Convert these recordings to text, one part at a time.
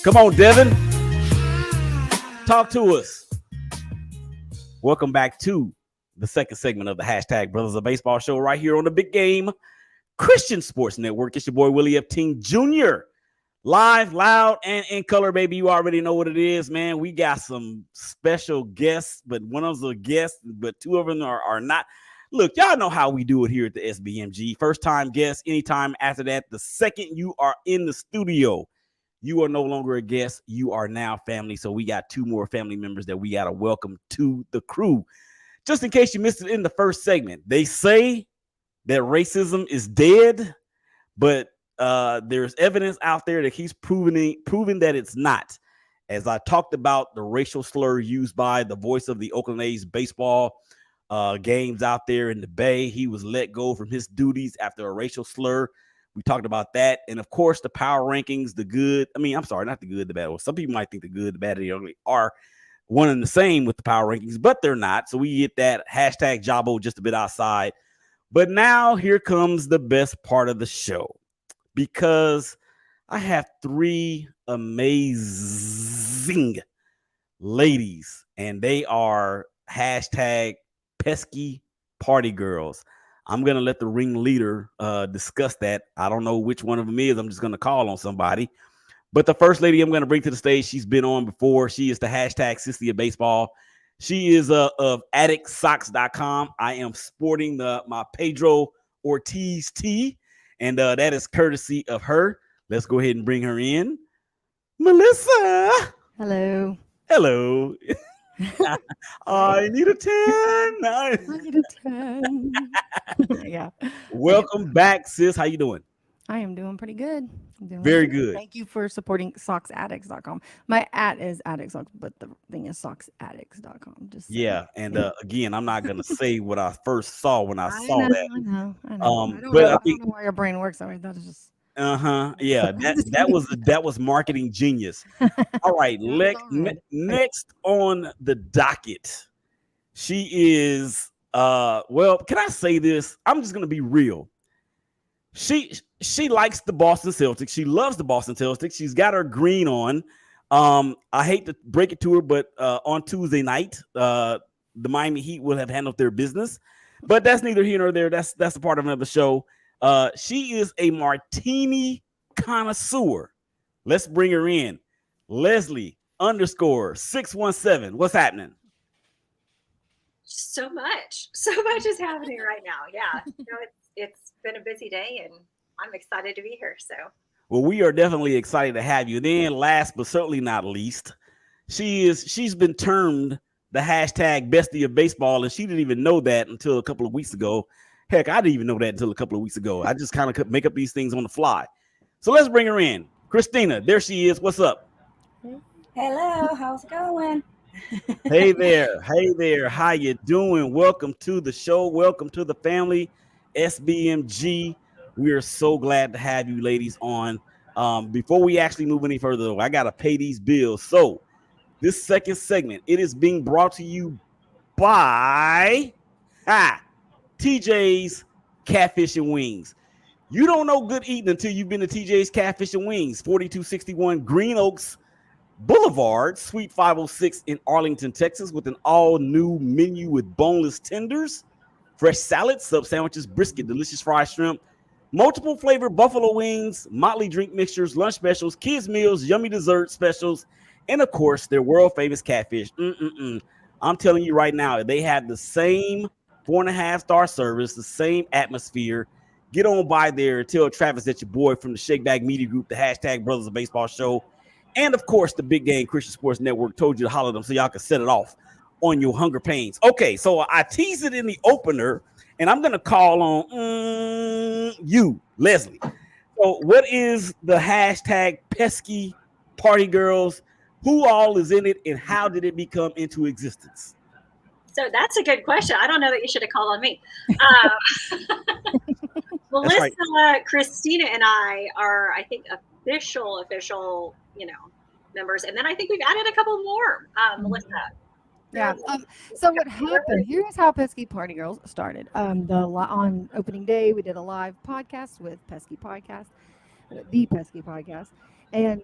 Come on, Devin. Talk to us. Welcome back to the second segment of the hashtag Brothers of Baseball show right here on the Big Game Christian Sports Network. It's your boy, Willie Epting Jr. Live, loud, and in color, baby. You already know what it is, man. We got some special guests, but one of them's a guest, but two of them are not. Look, y'all know how we do it here at the SBMG. First time guest, anytime after that. The second you are in the studio, you are no longer a guest. You are now family. So we got two more family members that we got to welcome to the crew. Just in case you missed it in the first segment, they say that racism is dead, but there's evidence out there that he's proving that it's not. As I talked about the racial slur used by the voice of the Oakland A's baseball games out there in the Bay, he was let go from his duties after a racial slur. We talked about that. And of course, the power rankings, the good. I mean, I'm sorry, not the good, the bad. Well, some people might think the good, the bad, they are one and the same with the power rankings, but they're not. So we get that hashtag Jabo just a bit outside. But now here comes the best part of the show, because I have three amazing ladies, and they are hashtag pesky party girls. I'm going to let the ringleader discuss that. I don't know which one of them is. I'm just going to call on somebody. But the first lady I'm going to bring to the stage, she's been on before. She is the hashtag Sissy of Baseball. She is of addictsocks.com. I am sporting my Pedro Ortiz tee, and that is courtesy of her. Let's go ahead and bring her in. Melissa. Hello. Hello. I need a 10. I need a 10. Yeah. Welcome back, sis. How you doing? I am doing pretty good. Very good. Thank you for supporting socksaddicts.com. My @ is addictsocks, but the thing is socksaddicts.com. Just yeah, and again, I'm not gonna say what I first saw when I saw know, that. I know. I But don't know why your brain works that way. That is just yeah, that was marketing genius. All right, next on the docket, she is well, can I say this? I'm just gonna be real. She likes the Boston Celtics. She loves the Boston Celtics. She's got her green on. I hate to break it to her, but on Tuesday night, the Miami Heat will have handled their business. But that's neither here nor there. That's a part of another show. She is a martini connoisseur. Let's bring her in. Leslie _617. What's happening? So much is happening right now. Yeah, it's been a busy day, and I'm excited to be here. So, well, we are definitely excited to have you. Then, last but certainly not least, she's been termed the hashtag bestie of baseball, and she didn't even know that until a couple of weeks ago. Heck, I didn't even know that until a couple of weeks ago. I just kind of make up these things on the fly. So let's bring her in. Christina, there she is. What's up? Hello, how's it going? Hey there. How you doing? Welcome to the show. Welcome to the family, SBMG. We are so glad to have you ladies on. Before we actually move any further, though, I got to pay these bills. So this second segment, it is being brought to you by TJ's Catfish and Wings. You don't know good eating until you've been to TJ's Catfish and Wings, 4261 Green Oaks Boulevard, Suite 506 in Arlington, Texas, with an all-new menu with boneless tenders, fresh salads, sub sandwiches, brisket, delicious fried shrimp, multiple flavor buffalo wings, motley drink mixtures, lunch specials, kids meals, yummy dessert specials, and of course, their world-famous catfish. I'm telling you right now, they have the same 4.5-star service, the same atmosphere. Get on by there. Tell Travis that your boy from the Shake Bag Media Group, the hashtag Brothers of Baseball show, and of course, the Big Game Christian Sports Network told you to holler them so y'all can set it off on your hunger pains. Okay, so I teased it in the opener, and I'm going to call on you, Leslie. So what is the hashtag pesky party girls? Who all is in it, and how did it become into existence? So that's a good question. I don't know that you should have called on me. Melissa, right. Christina, and I are, I think, official, members. And then I think we've added a couple more. Melissa. Yeah. So what happened? Here's how Pesky Party Girls started. On opening day, we did a live podcast with Pesky Podcast, the Pesky Podcast, and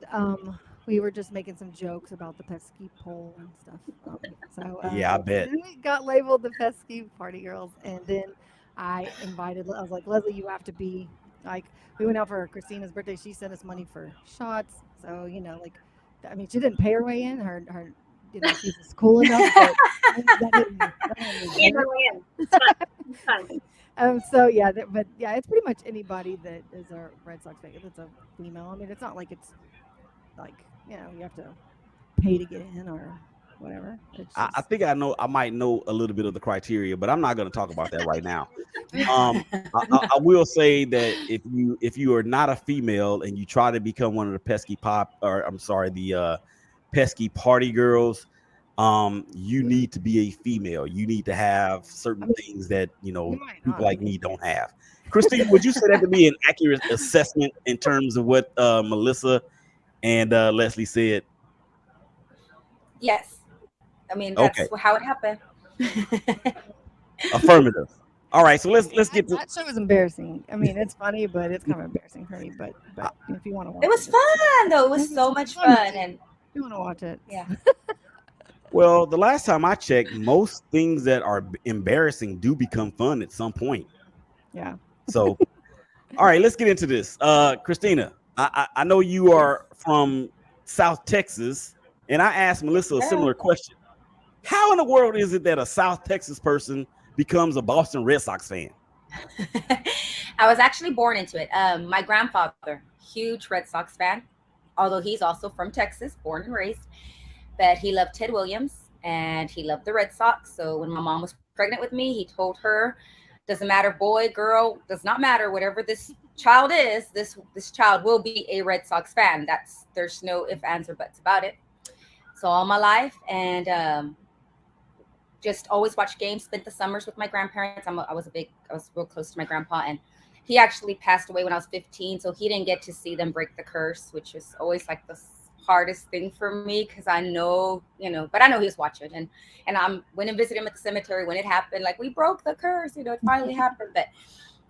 we were just making some jokes about the pesky pole and stuff. Yeah, I bet. Then we got labeled the pesky party girls, and then I was like, Leslie, you have to be like. We went out for Christina's birthday. She sent us money for shots, so I mean, she didn't pay her way in. Her she's just cool enough. But that didn't Either way in. It's fun. It's fun. So yeah, but yeah, it's pretty much anybody that is a Red Sox fan. If it's a female, I mean, it's not like it's like you have to pay to get in or whatever. I think I might know a little bit of the criteria, but I'm not going to talk about that right now. I will say that if you are not a female and you try to become one of the pesky pesky party girls, you need to be a female. You need to have certain things that people like me don't have. Christine, would you say that to be an accurate assessment in terms of what Melissa and Leslie said? Yes. I mean, that's how it happened. Affirmative. All right, so let's get to that show was embarrassing. I mean, it's funny, but it's kind of embarrassing for me. But if you want to watch it was fun though. It was so much fun, and if you want to watch it, yeah. Well, the last time I checked, most things that are embarrassing do become fun at some point. Yeah. So, all right, let's get into this. Christina, I know you are from South Texas, and I asked Melissa a similar question. How in the world is it that a South Texas person becomes a Boston Red Sox fan? I was actually born into it. My grandfather, huge Red Sox fan, although he's also from Texas, born and raised. But he loved Ted Williams and he loved the Red Sox. So when my mom was pregnant with me, he told her, doesn't matter, boy, girl, does not matter. Whatever this child is, this child will be a Red Sox fan. There's no ifs, ands, or buts about it. So all my life, and just always watched games, spent the summers with my grandparents. I was real close to my grandpa, and he actually passed away when I was 15. So he didn't get to see them break the curse, which is always like the hardest thing for me, because I know, but I know he was watching, and I went and visited him at the cemetery when it happened. Like, we broke the curse, it finally happened. But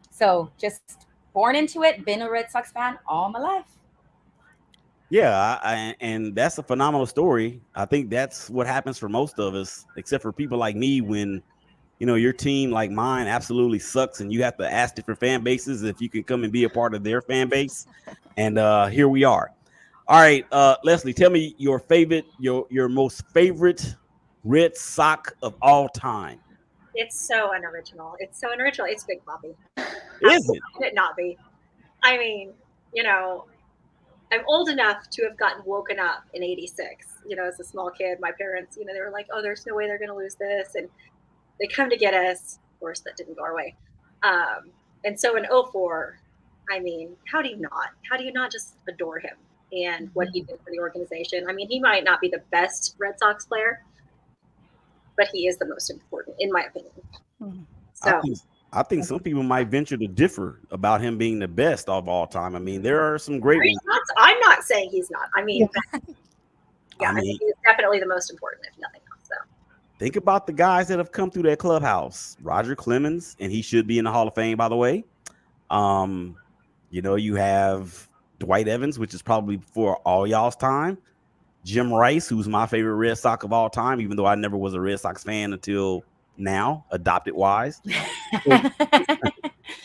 so just born into it, been a Red Sox fan all my life. Yeah, and that's a phenomenal story. I think that's what happens for most of us, except for people like me, when your team, like mine, absolutely sucks, and you have to ask different fan bases if you can come and be a part of their fan base. And here we are. All right, Leslie, tell me your most favorite Red Sox of all time. It's so unoriginal. It's Big Papi. Is it? Could it not be? I mean, I'm old enough to have gotten woken up in '86. As a small kid, my parents, they were like, "Oh, there's no way they're going to lose this," and they come to get us. Of course, that didn't go our way. And so in '04, I mean, how do you not just adore him and what he did for the organization? I mean, he might not be the best Red Sox player, but he is the most important, in my opinion. So I think some people might venture to differ about him being the best of all time. I mean, there are some great ones. I'm not saying he's not. I mean, I think he's definitely the most important, if nothing else. So think about the guys that have come through that clubhouse. Roger Clemens, and he should be in the Hall of Fame, by the way. You have Dwight Evans, which is probably before all y'all's time. Jim Rice, who's my favorite Red Sox of all time, even though I never was a Red Sox fan until now, adopted wise.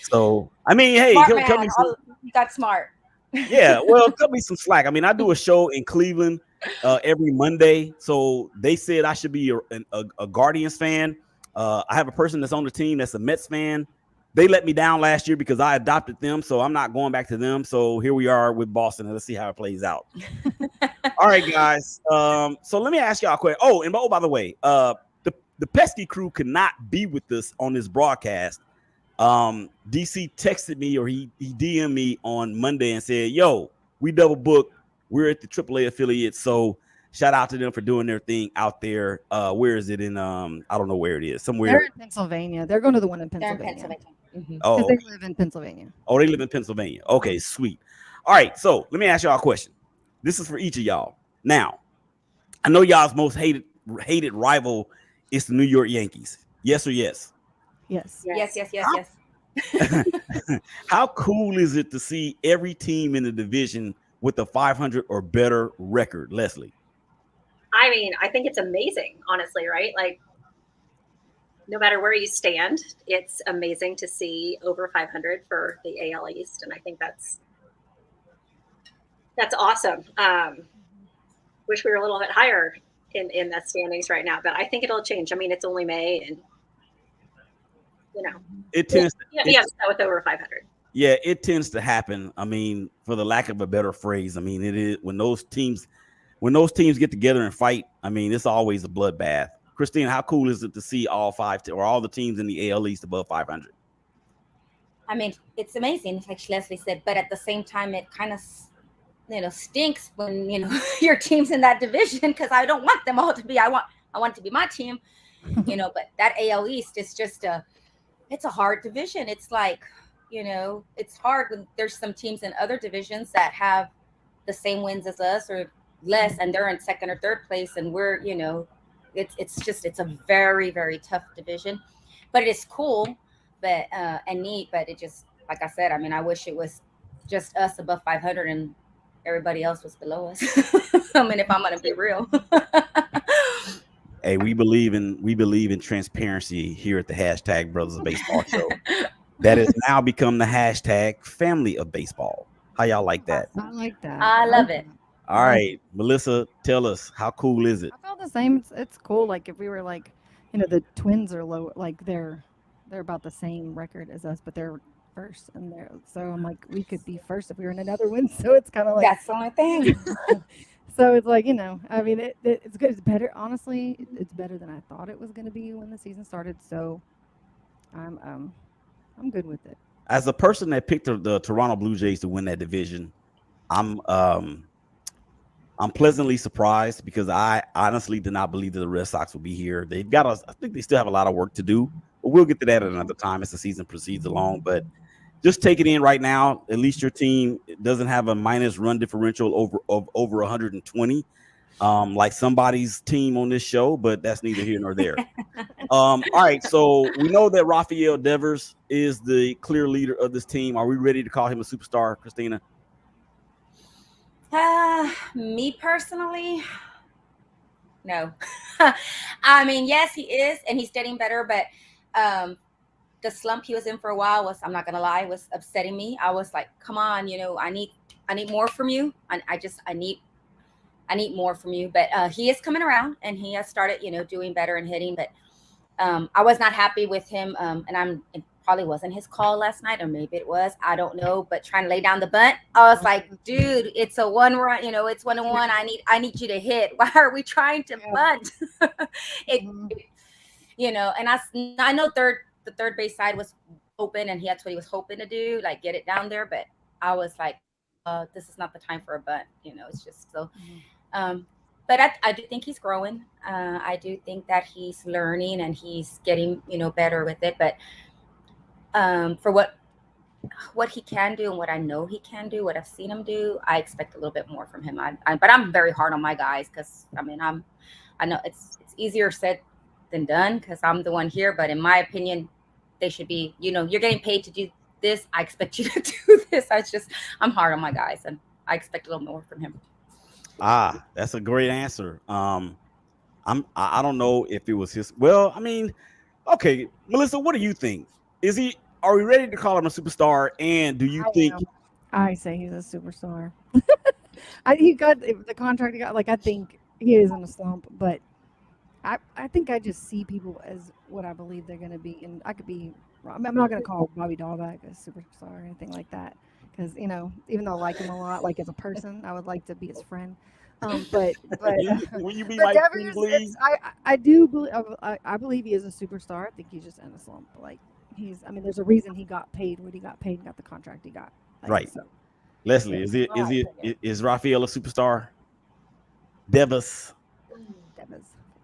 So I mean, hey, cut me some, you got smart. Yeah, well, cut me some slack. I mean, I do a show in Cleveland every Monday, so they said I should be a Guardians fan. I have a person that's on the team that's a Mets fan. They let me down last year because I adopted them, so I'm not going back to them. So here we are with Boston, and let's see how it plays out. All right, guys. So let me ask y'all a question. Oh, by the way, the pesky crew could not be with us on this broadcast. DC texted me, or he DM'd me on Monday and said, "Yo, we double booked. We're at the AAA affiliate, so shout out to them for doing their thing out there. Where is it in? I don't know where it is. Somewhere. They're in Pennsylvania. They're going to the one in Pennsylvania. Mm-hmm. Oh, they live in Pennsylvania. Oh, they live in Pennsylvania. Okay, sweet. All right, so let me ask y'all a question. This is for each of y'all. Now, I know y'all's most hated rival is the New York Yankees. Yes or yes? Yes. How cool is it to see every team in the division with a 500 or better record, Leslie? I mean, I think it's amazing, honestly, right? Like, no matter where you stand, it's amazing to see over 500 for the AL East, and I think that's awesome. Wish we were a little bit higher in the standings right now, but I think it'll change. I mean, it's only May, and It tends. with over 500. Yeah, it tends to happen. I mean, for the lack of a better phrase, I mean, it is when those teams get together and fight. I mean, it's always a bloodbath. Christina, how cool is it to see all the teams in the AL East above 500? I mean, it's amazing, like Leslie said, but at the same time, it kind of, stinks when, your team's in that division, because I don't want them all to be, I want it to be my team, but that AL East is just it's a hard division. It's like, it's hard when there's some teams in other divisions that have the same wins as us or less, and they're in second or third place, and we're, it's a very, very tough division, but it is cool, but and neat. But it just, like I said, I mean, I wish it was just us above 500 and everybody else was below us. I mean, if I'm gonna be real. Hey, we believe in transparency here at the hashtag Brothers of Baseball show. That has now become the hashtag Family of Baseball. How y'all like that? I like that. I love it. All right, Melissa, tell us, how cool is it? I felt the same. It's cool. Like if we were like, the Twins are low, like they're about the same record as us, but they're first, and so I'm like, we could be first if we were in another win. So it's kind of like That's the only thing. So it's like, I mean, it's good. It's better. Honestly, it's better than I thought it was going to be when the season started. So I'm good with it. As a person that picked the Toronto Blue Jays to win that division, I'm pleasantly surprised, because I honestly did not believe that the Red Sox would be here. They've got I think they still have a lot of work to do, but we'll get to that at another time as the season proceeds along. But just take it in right now. At least your team doesn't have a minus run differential over 120, like somebody's team on this show, but that's neither here nor there. All right, so we know that Rafael Devers is the clear leader of this team. Are we ready to call him a superstar, Christina? Me personally, no. I mean, yes, he is, and he's getting better, but the slump he was in for a while was, I'm not gonna lie, was upsetting me. I was like, come on, I need more from you. I need more from you. But he is coming around, and he has started, doing better and hitting. But I was not happy with him, and it probably wasn't his call last night, or maybe it was, I don't know. But trying to lay down the bunt, I was like, dude, it's a one run, it's 1-1. I need you to hit. Why are we trying to bunt? And I know the third base side was open, and that's what he was hoping to do, like get it down there. But I was like, this is not the time for a bunt. It's just so. But I do think he's growing. I do think that he's learning, and he's getting, better with it. But for what he can do and what I know he can do, what I've seen him do, I expect a little bit more from him. But I'm very hard on my guys, because I mean, I know it's easier said than done, because I'm the one here. But in my opinion, they should be, you're getting paid to do this. I expect you to do this. I'm hard on my guys, and I expect a little more from him. That's a great answer. I don't know if it was his. Well, I mean, okay, Melissa, what do you think? Are we ready to call him a superstar? And do you think? I say he's a superstar. He got the contract he got. Like, I think he is in a slump, but I think I just see people as what I believe they're going to be, and I could be wrong. I'm not going to call Bobby Dahlbeck a superstar or anything like that, because even though I like him a lot, like as a person, I would like to be his friend. But Will you be but my Devers, friend, please? I do believe I believe he is a superstar. I think he's just in a slump. Like there's a reason he got paid what he got paid and got the contract he got. Right. So. Leslie, is Rafael a superstar? Devers.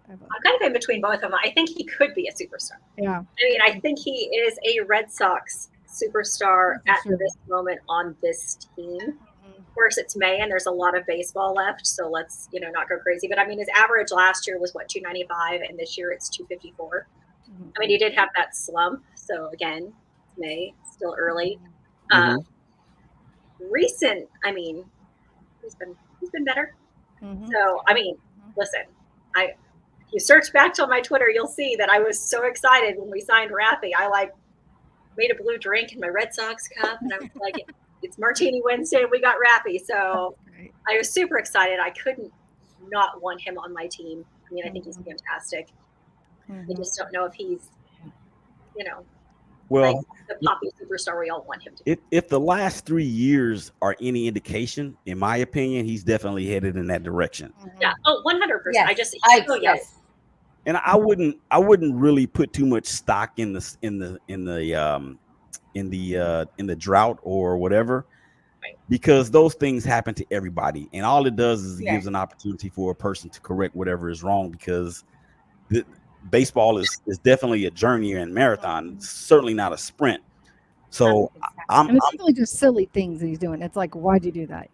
I'm kind of in between both of them. I think he could be a superstar. Yeah. I mean, I think he is a Red Sox superstar at this moment on this team. Of course, it's May and there's a lot of baseball left, so let's not go crazy. But I mean, his average last year was 295, and this year it's 254. I mean, he did have that slump. So again, May, still early. Recent, I mean, he's been better. Mhm. So I mean, listen, if you search back to my Twitter, you'll see that I was so excited when we signed Raffy. I like made a blue drink in my Red Sox cup, and I was like, it's Martini Wednesday, and we got Raffy. So That's great. I was super excited. I couldn't not want him on my team. I mean, I think he's fantastic. I Mhm. just don't know if he's, Well, like the poppy superstar we all want him to be. if the last 3 years are any indication, in my opinion, he's definitely headed in that direction. Yeah. Oh, 100%. Yes, I just yes. And I wouldn't really put too much stock in the drought or whatever, Right. because those things happen to everybody, and all it does is it Yeah. gives an opportunity for a person to correct whatever is wrong, because baseball is definitely a journey and marathon. It's certainly not a sprint. So And it's definitely just silly things that he's doing. It's like, why'd you do that?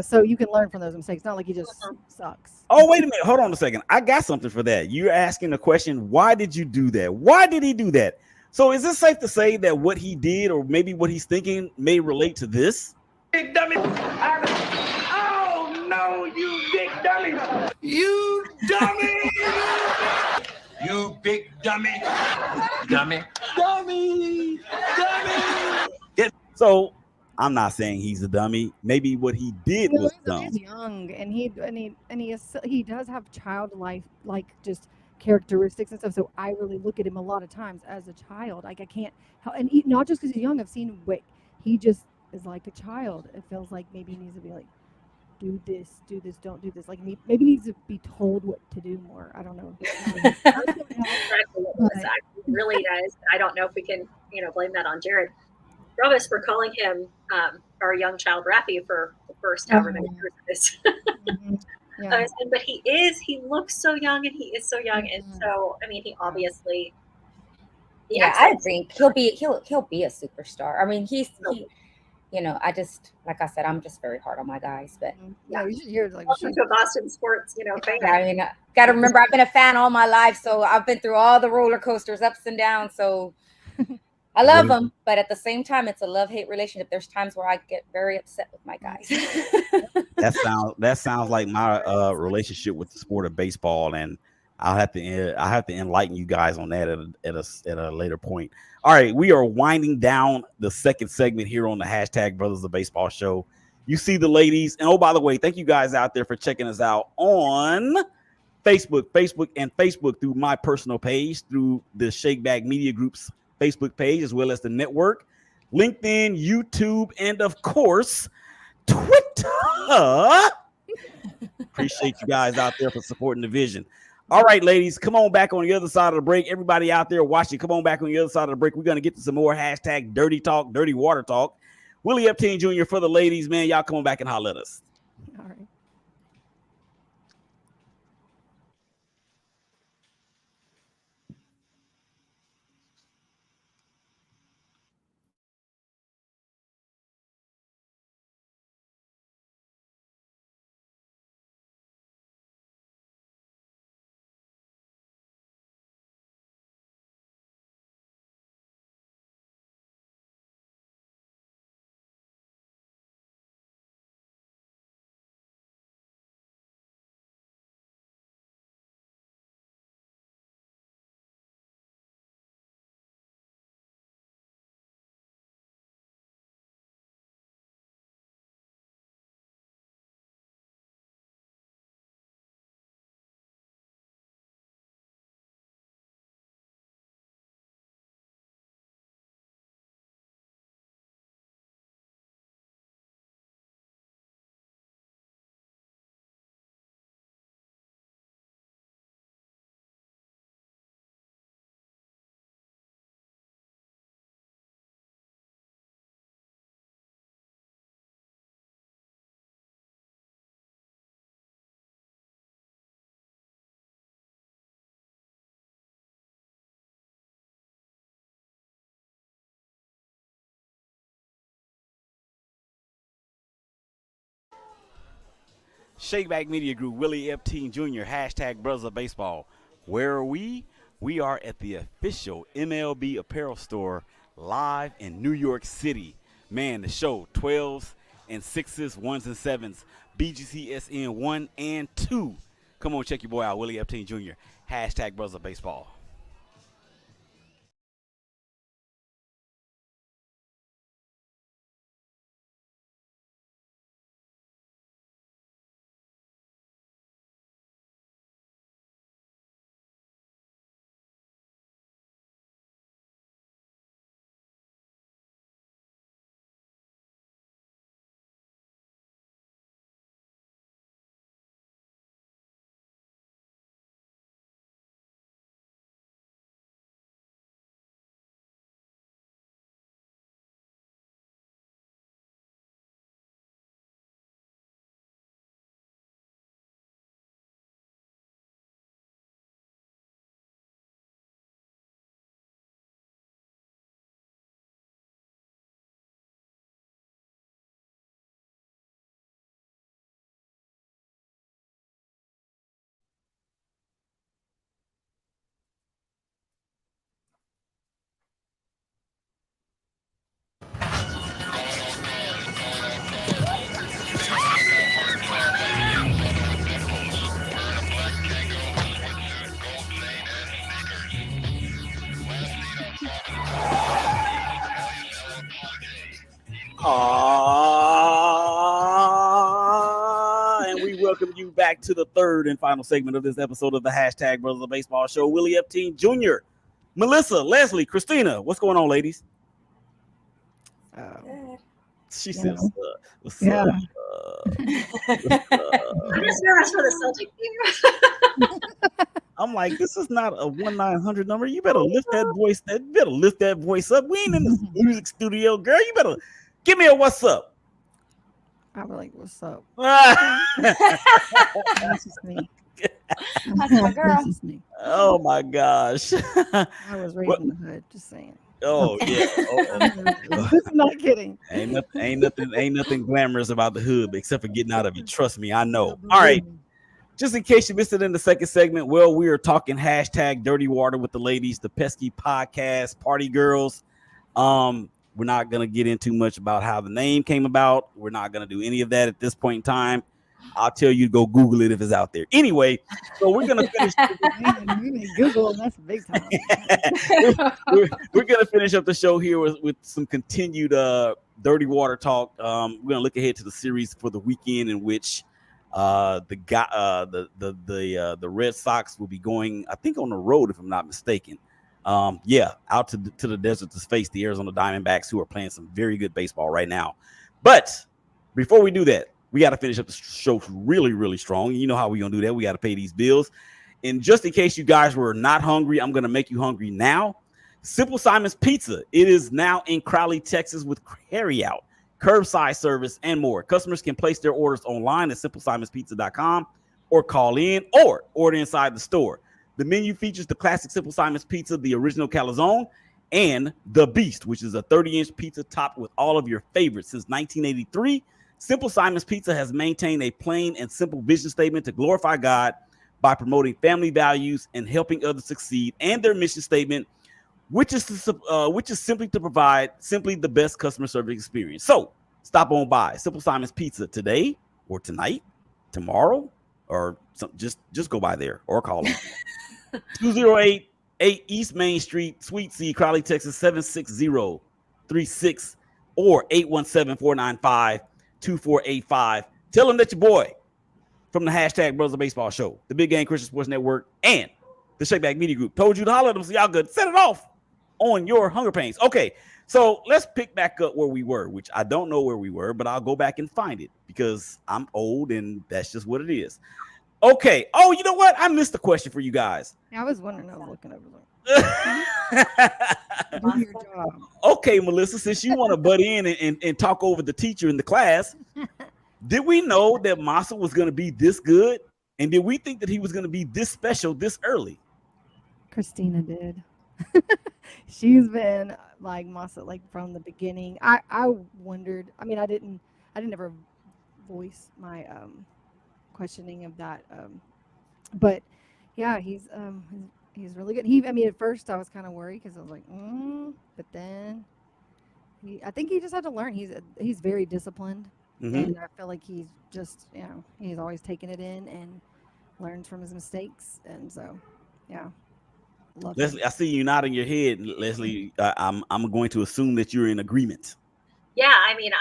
So you can learn from those mistakes. Not like he just sucks. Oh, wait a minute. Hold on a second. I got something for that. You're asking the question, why did you do that? Why did he do that? So is it safe to say that what he did, or maybe what he's thinking, may relate to this? Big dummy. Oh, no, you big dummy. You dummy. You big dummy. Dummy. Dummy. Dummy. So I'm not saying he's a dummy. Maybe what he did was dumb. He's young, and he does have childlike, like, just characteristics and stuff. So I really look at him a lot of times as a child. Like, I can't, not just because he's young. I've seen he just is like a child. It feels like maybe he needs to be like, do this, don't do this. Like, maybe he needs to be told what to do more. I don't know. It really does. I don't know if we can, blame that on Jared Rovis for calling him our young child Raffy for the first however many years of this. Yeah. But he looks so young, and he is so young, and so I mean, he obviously. I think he'll be a superstar. I mean, I just, like I said, I'm just very hard on my guys, but yeah, you should hear like welcome to Boston sports, fan. I mean, got to remember, I've been a fan all my life, so I've been through all the roller coasters, ups and downs. So I love them, but at the same time, it's a love-hate relationship. There's times where I get very upset with my guys. That sounds like my relationship with the sport of baseball, and I have to enlighten you guys on that at a later point. All right, we are winding down the second segment here on the hashtag Brothers of Baseball show. You see the ladies, and oh, by the way, thank you guys out there for checking us out on Facebook through my personal page, through the Shakeback Media Group's Facebook page, as well as the network, LinkedIn, YouTube, and of course, Twitter. Appreciate you guys out there for supporting the vision. All right, ladies, come on back on the other side of the break. Everybody out there watching, come on back on the other side of the break. We're going to get to some more hashtag dirty talk, dirty water talk. Willie Epteen Jr. for the ladies, man. Y'all come on back and holler at us. All right. Shakeback Media Group, Willie Epteen Jr., hashtag Brothers of Baseball. Where are we? We are at the official MLB apparel store live in New York City. Man, the show, 12s and 6s, 1s, and 7s. BGCSN 1 and 2. Come on, check your boy out, Willie Epstein Jr. Hashtag Brothers of Baseball. And we welcome you back to the third and final segment of this episode of the Hashtag Brothers of Baseball Show. Willie Epstein Jr., Melissa, Leslie, Christina, what's going on, ladies? She says, what's Yeah. up? I'm just nervous for the Celtic game. I'm like, this is not a 1-900 number. You better lift that voice. You better lift that voice up. We ain't in the music studio, girl. You better give me a what's up. I'm like, what's up? That's just me. That's my girl. That's just me. Oh my gosh. I was raised in the hood, just saying. Oh yeah. I'm not kidding. Ain't nothing glamorous about the hood except for getting out of it. Trust me, I know. All right. Just in case you missed it in the second segment, well, we are talking hashtag dirty water with the ladies, the pesky podcast, party girls. We're not gonna get into much about how the name came about. We're not gonna do any of that at this point in time. I'll tell you to go Google it if it's out there. Anyway, so we're gonna finish. Google, that's big time. we're gonna finish up the show here with some continued dirty water talk. We're gonna look ahead to the series for the weekend in which the Red Sox will be going, I think, on the road, if I'm not mistaken. Out to the desert to face the Arizona Diamondbacks, who are playing some very good baseball right now. But before we do that, we got to finish up the show really, really strong. You know how we're going to do that. We got to pay these bills. And just in case you guys were not hungry, I'm going to make you hungry now. Simple Simon's Pizza. It is now in Crowley, Texas, with carryout, curbside service, and more. Customers can place their orders online at simplesimonspizza.com or call in or order inside the store. The menu features the classic Simple Simon's Pizza, the original calzone, and the Beast, which is a 30-inch pizza topped with all of your favorites. Since 1983, Simple Simon's Pizza has maintained a plain and simple vision statement to glorify God by promoting family values and helping others succeed, and their mission statement, which is simply to provide simply the best customer service experience. So stop on by Simple Simon's Pizza today or tonight, tomorrow, or just go by there or call them. 2088 East Main Street, Suite C, Crowley, Texas, 76036 or 817-495-2485. Tell them that your boy from the hashtag Brothers of Baseball Show, the Big Game Christian Sports Network, and the Shakeback Media Group told you to holler at them so y'all could set it off on your hunger pains. Okay, so let's pick back up where we were, which I don't know where we were, but I'll go back and find it because I'm old and that's just what it is. Okay. Oh, you know what? I missed the question for you guys. I was wondering. I was looking over there. Okay, Melissa, since you want to butt in and talk over the teacher in the class, did we know that Massa was going to be this good? And did we think that he was going to be this special this early? Christina did. She's been like Massa, like from the beginning. I wondered. I mean, I didn't ever voice my questioning of that. But yeah, he's really good. At first I was kind of worried because I was like, but then I think he just had to learn. He's very disciplined, Mhm. and I feel like he's just, he's always taking it in and learns from his mistakes, and so, yeah, love him. Leslie, I see you nodding your head, Leslie. I'm going to assume that you're in agreement. Yeah, I mean,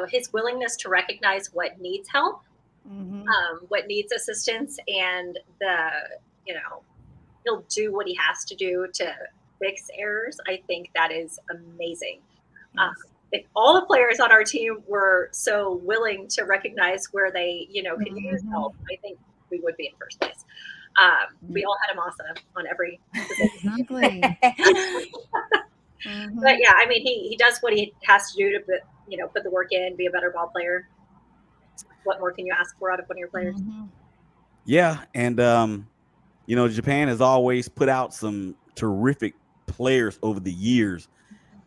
his willingness to recognize what needs help, Hmm. what needs assistance, and he'll do what he has to do to fix errors. I think that is amazing. Yes. If all the players on our team were so willing to recognize where they, could use Mhm. help, I think we would be in first place. We all had Amasa on every position. Exactly. Mhm. But yeah, I mean, he does what he has to do to put the work in, be a better ball player. What more can you ask for out of one of your players? Mhm. Yeah, and Japan has always put out some terrific players over the years.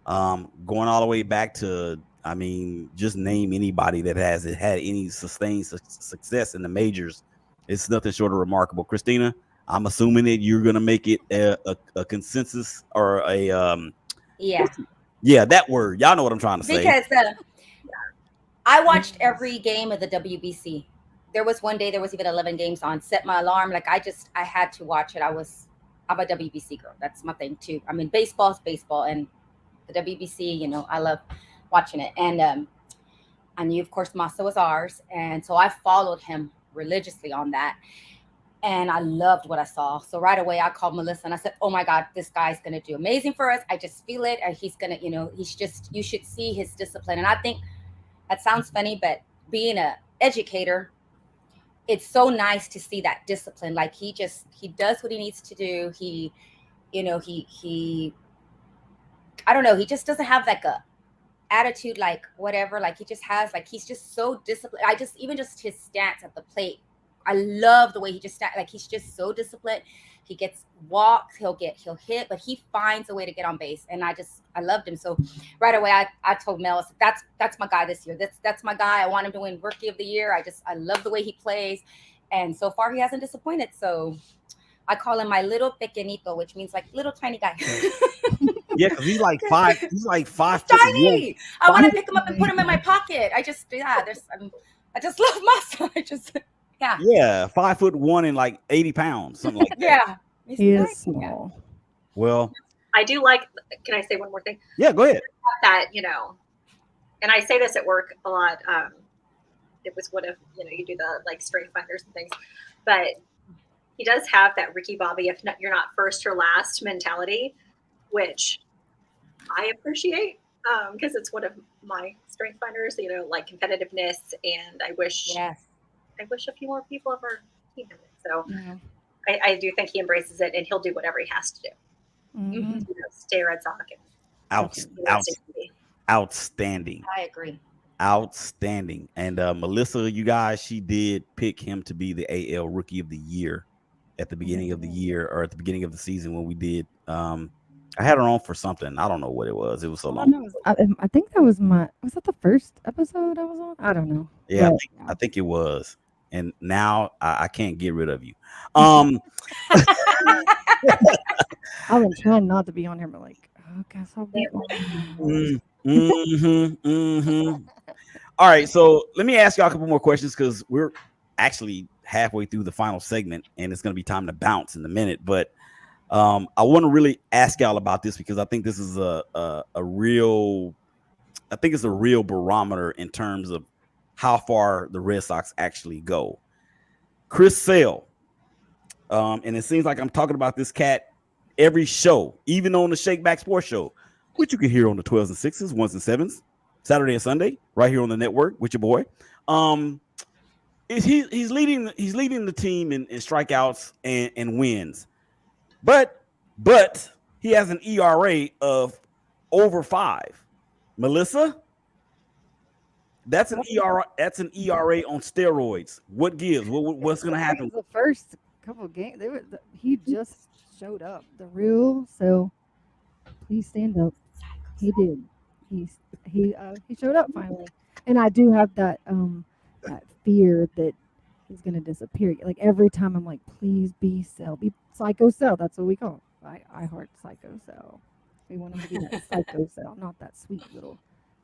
Going all the way back to, I mean, just name anybody that has had any sustained success in the majors. It's nothing short of remarkable. Christina, I'm assuming that you're gonna make it a consensus or Yeah, yeah, that word. Y'all know what I'm trying to say. because I watched every game of the WBC. There was one day there was even 11 games on. Set my alarm. Like I had to watch it. I'm a WBC girl. That's my thing too. I mean, baseball's baseball, and the WBC. I love watching it. And I knew, of course, Massa was ours, and so I followed him religiously on that. And I loved what I saw. So right away, I called Melissa and I said, "Oh my God, this guy's gonna do amazing for us. I just feel it. And he's gonna, you should see his discipline." And I think that sounds funny, but being an educator, it's so nice to see that discipline. Like he does what he needs to do. He I don't know, he just doesn't have like a attitude, like whatever, like he just has, like, he's just so disciplined. Even just his stance at the plate, I love the way he just like he's just so disciplined. He gets walks, he'll hit, but he finds a way to get on base, and I loved him. So right away I told Mel, I said, that's my guy this year. That's my guy. I want him to win Rookie of the Year. I love the way he plays, and so far he hasn't disappointed. So I call him my little pequeñito, which means like little tiny guy. Yeah, because he's like 5. He's like 5'1". Tiny. I want to pick him up and put him in my pocket. I just love muscle. Yeah, 5'1" and like 80 pounds, something like that. Yeah. He is small. Well, I do like. Can I say one more thing? yeah, go ahead. That and I say this at work a lot. It was one of you do the like strength finders and things, but he does have that Ricky Bobby, if not, you're not first or last mentality, which I appreciate because it's one of my strength finders. Like competitiveness, and I wish a few more people of our team have it. So Yeah. I do think he embraces it, and he'll do whatever he has to do. Mhm. Stay Red Sox. Outstanding. I agree. Outstanding. And Melissa, you guys, she did pick him to be the AL Rookie of the Year at the beginning of the year, or at the beginning of the season when we did. I had her on for something. I don't know what it was. It was so I long. know. I think that was that the first episode I was on? I don't know. Yeah, But, I think it was. And now I can't get rid of you. I've been trying not to be on here, but like, I guess I'll be on. All right, so let me ask y'all a couple more questions because we're actually halfway through the final segment, and it's going to be time to bounce in a minute. But I want to really ask y'all about this because I think this is a real barometer in terms of how far the Red Sox actually go. Chris Sale, and it seems like I'm talking about this cat every show, even on the Shake Back Sports Show, which you can hear on the 12s and 6s, 1s and 7s, Saturday and Sunday, right here on the network with your boy. He's leading the team in strikeouts and wins, but he has an ERA of over 5. Melissa, that's an ERA on steroids. What gives? What's going to happen? The first couple of games, he just showed up. The real, so please stand up. He did. He showed up finally, and I do have that that fear that he's gonna disappear. Like every time I'm like, please be Psycho Cell. That's what we call him. I heart Psycho Cell. We want him to be that Psycho Cell, not that sweet little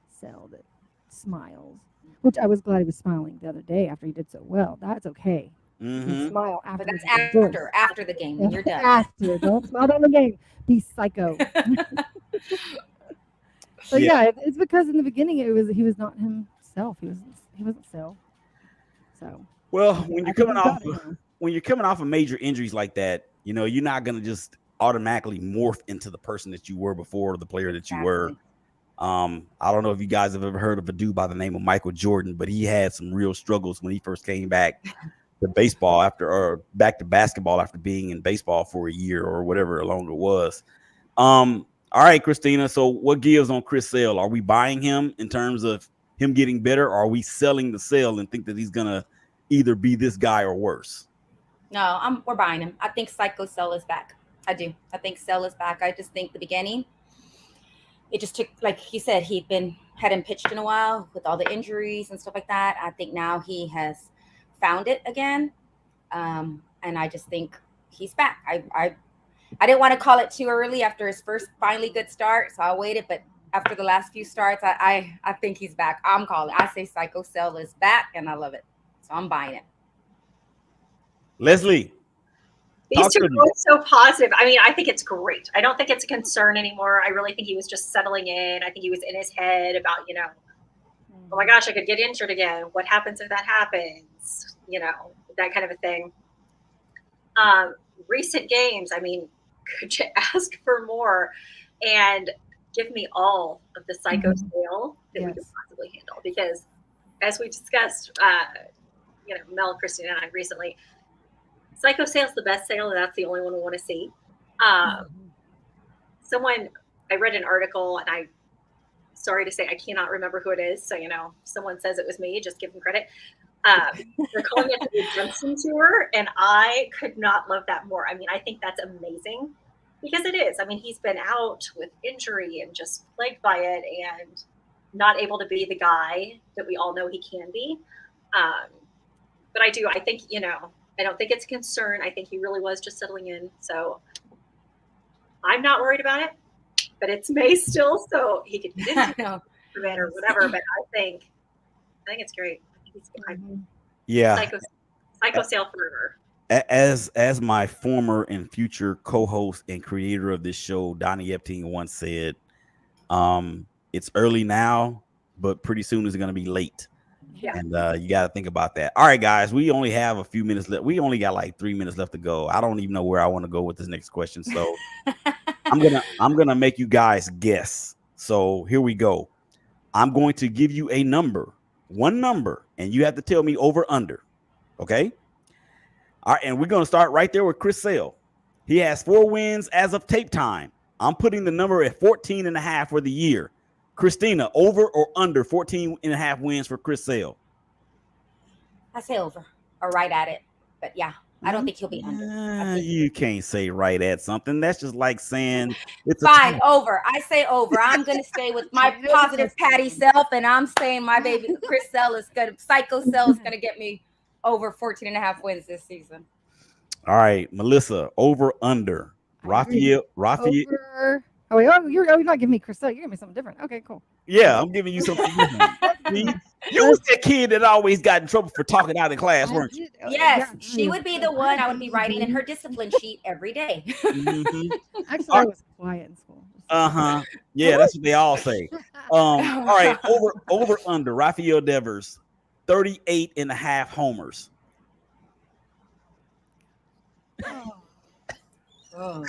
cell that smiles, which I was glad he was smiling the other day after he did so well. That's okay. Mm-hmm. Smile But after. that's the game. after the game when you're done. After, don't smile during the game. Be psycho. So yeah, it's because in the beginning he was not himself. He wasn't so. So Well, I when you're think coming he's off got it now. when you're coming off of major injuries like that, you know, you're not gonna just automatically morph into the person that you were before, the player that you were. I don't know if you guys have ever heard of a dude by the name of Michael Jordan, but he had some real struggles when he first came back to baseball back to basketball after being in baseball for a year or whatever long it was. All right, Christina. So what gives on Chris Sale? Are we buying him in terms of him getting better? Or are we selling the sale and think that he's gonna either be this guy or worse? No, we're buying him. I think Psycho Cell is back. I do. I think Cell is back. I just think the beginning, it just took, like he said, hadn't pitched in a while with all the injuries and stuff like that. I think now he has found it again. And I just think he's back. I didn't want to call it too early after his first finally good start, so I waited. But after the last few starts, I think he's back. I'm calling. I say Psycho Cell is back, and I love it. So I'm buying it. Leslie. These two are both so positive. I mean, I think it's great. I don't think it's a concern anymore. I really think he was just settling in. I think he was in his head about, oh my gosh, I could get injured again. What happens if that happens? That kind of a thing. Recent games, I mean, could you ask for more? And give me all of the Psycho Sale that we could possibly handle. Because as we discussed, Mel, Christina, and I recently, Psycho Sale's the best sale, and that's the only one we want to see. I read an article, and sorry to say, I cannot remember who it is. So, someone says it was me, just give them credit. They're calling it the Redemption Tour, and I could not love that more. I mean, I think that's amazing because it is. I mean, he's been out with injury and just plagued by it and not able to be the guy that we all know he can be. But I think, I don't think it's a concern. I think he really was just settling in. So I'm not worried about it, but it's May still, so he could get into it or whatever. But I think it's great. Yeah. Psycho Sale forever. As my former and future co-host and creator of this show, Donnie Epting, once said, it's early now, but pretty soon it's going to be late. Yeah. And you got to think about that. All right, guys, we only have a few minutes left. We only got like 3 minutes left to go. I don't even know where I want to go with this next question. So I'm gonna make you guys guess. So here we go. I'm going to give you a number, one number, and you have to tell me over under. Okay. All right, and we're gonna start right there with Chris Sale. He has 4 wins as of tape time. I'm putting the number at 14.5 for the year. Christina, over or under 14.5 wins for Chris Sale? I say over or right at it. But yeah, I don't think he'll be under. You can't say right at something. That's just like saying it's fine. Over. I say over. I'm going to stay with my positive Patty self, and I'm saying my baby Chris Sale is going to, Psycho Sale is going to get me over 14.5 wins this season. All right, Melissa, over under. Raphael. Over. Oh, wait, you're not giving me Chris Sale. You're giving me something different. Okay, cool. Yeah, I'm giving you something different. You was that kid that always got in trouble for talking out in class, weren't you? Yes, she would be the one I would be writing in her discipline sheet every day. Actually, I was quiet in school. Yeah, that's what they all say. All right, over under. Rafael Devers, 38.5 homers. Oh.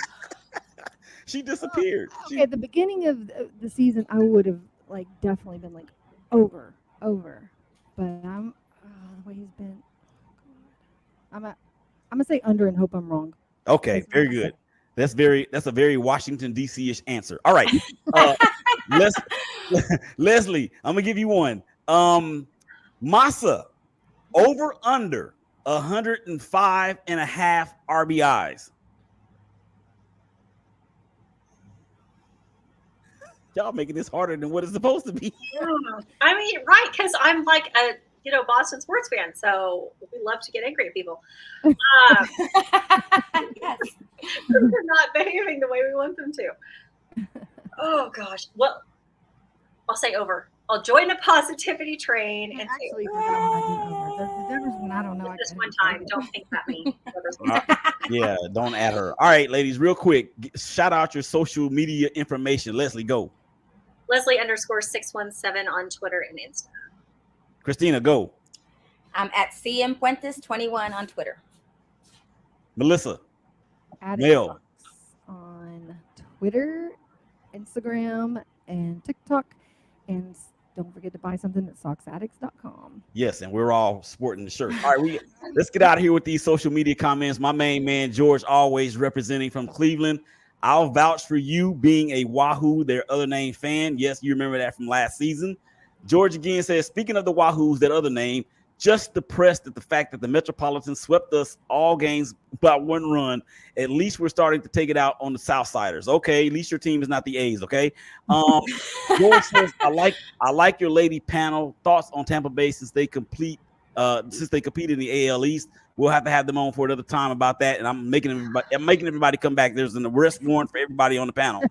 She disappeared. Okay, at the beginning of the season, I would have definitely been over, but the way he's been, I'm gonna say under and hope I'm wrong. Okay, very good. That's a very Washington D.C.-ish answer. All right, Leslie, I'm gonna give you one. Massa, over under 105.5 RBIs. Y'all making this harder than what it's supposed to be. I mean, right, because I'm like a Boston sports fan, so we love to get angry at people. They're not behaving the way we want them to. Oh gosh, well, I'll say over. I'll join the positivity train and say, Actually, for that one, I do over. The Devers one, I don't know. this one time, don't think that me. Yeah, don't add her. All right, ladies, real quick, shout out your social media information. Leslie, go. Leslie_617 on Twitter and Insta. Christina, go. I'm at CM Puentes21 on Twitter. Melissa. Addicts Mel. on Twitter, Instagram, and TikTok. And don't forget to buy something at socksaddicts.com. Yes, and we're all sporting the shirt. All right, let's get out of here with these social media comments. My main man, George, always representing from Cleveland. I'll vouch for you being a Wahoo, their other name fan. Yes, you remember that from last season. George again says, speaking of the Wahoos, that other name, just depressed at the fact that the Metropolitans swept us all games about one run. At least we're starting to take it out on the Southsiders. Okay, at least your team is not the A's. Okay. George says, I like your lady panel thoughts on Tampa Bay since they compete in the AL East. We'll have to have them on for another time about that. And I'm making everybody come back. There's an arrest warrant for everybody on the panel.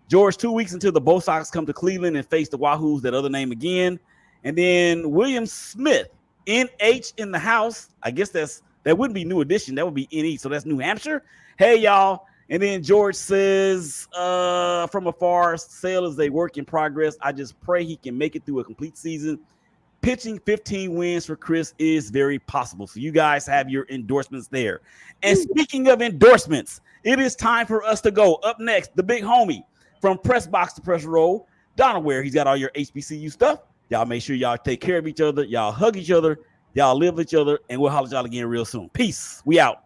George, 2 weeks until the Bo Sox come to Cleveland and face the Wahoos, that other name again. And then William Smith, NH in the house. I guess that wouldn't be New Edition. That would be NE. So that's New Hampshire. Hey, y'all. And then George says, from afar, sale is a work in progress. I just pray he can make it through a complete season. Pitching 15 wins for Chris is very possible. So you guys have your endorsements there. And speaking of endorsements, it is time for us to go. Up next, the big homie from press box to press row, Donald Ware. He's got all your HBCU stuff. Y'all make sure y'all take care of each other. Y'all hug each other. Y'all live with each other. And we'll holler at y'all again real soon. Peace. We out.